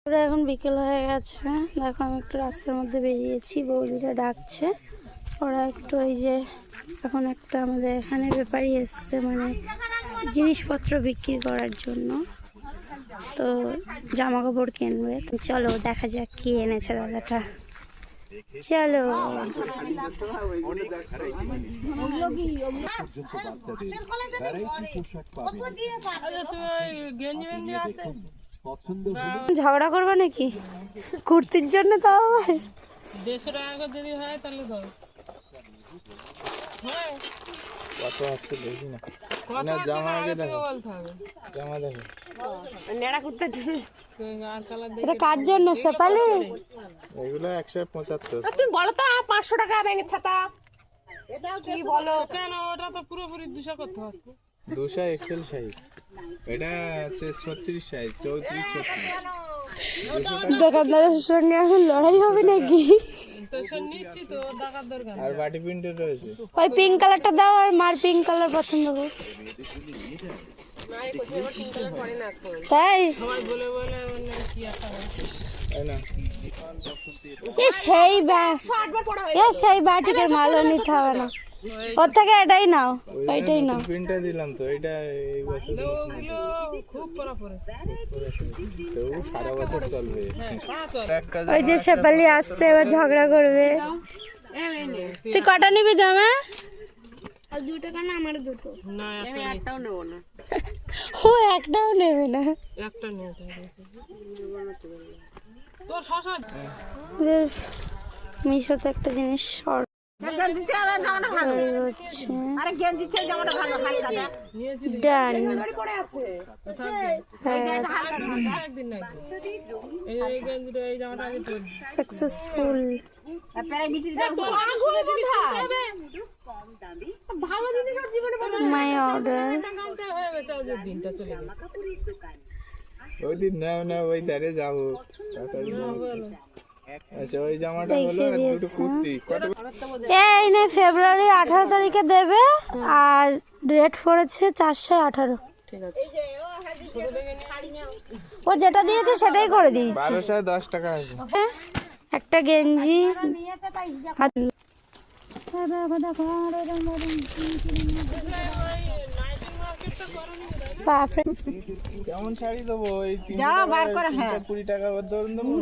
ওরা এখন বিকেল হয়ে গেছে, দেখো আমি একটু রাস্তার মধ্যে বেরিয়েছি, বৌদিরা ডাকছে। ওরা একটু ওই যে এখন একটা আমাদের এখানে ব্যাপারী এসছে, মানে জিনিসপত্র বিক্রি করার জন্য, তো জামা কাপড় কিনবে। চলো দেখা যাক কি এনেছে দাদাটা, চলো। ঝগড়া করবে নাকি কুর্তির জন্য? তাও আবার 150 টাকা যদি হয় তাহলে ধর কত আছে দেখি না। না জামা আগে দেখো, জামা দেখো নেড়া কুর্তা আর কালার দেখে। এটা কার জন্য শেফালি? এগুলো 175। তুমি বলো তো 500 টাকা ব্যাঙের ছাতা এটাও কি বলো কেন? ওটা তো পুরোপুরি 200 করতে হবে। 200 এক্সেল সাইজ, এটা হচ্ছে 36 সাইজ, 34 36। দোকানদারের সঙ্গে এখন লড়াই হবে নাকি? তো সব নিচ্ছি তো, টাকার দরকার। আর বাটি প্রিন্টের রয়েছে। ওই পিঙ্ক কালারটা দাও, আর মার পিঙ্ক কালার পছন্দ করো। নাই কোথায় আবার পিঙ্ক কালার পরে না এখন। তাই সবাই বলে বলে অন্য কি একটা তাই না? সেই বাটিকের মালও নিতে হবে না, ওর থেকে এটাই নাও, ওইটাই নাও। প্রিন্টটা দিলাম তো, এটা এই বছর ওগুলো খুব পরা পড়েছে। তো সারা বছর চলবে। একটা ওই যে শেফালি আসছে, এবার ঝগড়া করবে। তুই কটা নিবি জামা? না আমি একটাও নেব না। ও একটাও নেবে না। একটা নেব তোর শশা। মিশোতে একটা জিনিস শর্ট ডান। একদিন নাই এই গেঞ্জিটা এই জামাটা আগে চল সাকসেসফুল। ভালো জিনিস আর জীবনে মাই অর্ডার। গামটা হয়ে গেছে, আজকের দিনটা চলে গেছে। ওই দিন নাও না, ওই ধারে যাবো। আচ্ছা ওই জামাটা হলো, আর দুটো কুর্তি কত? এই নে ফেব্রুয়ারি 18 তারিখে দেবে, আর রেট পড়েছে 418। ঠিক আছে। ও যেটা দিয়েছে সেটাই করে দিয়েছি। 1210 টাকা আছে। একটা গেঞ্জি। বাপরে, কেমন শাড়ি দেবো? ওই 20 টাকা ধরুন দেবো।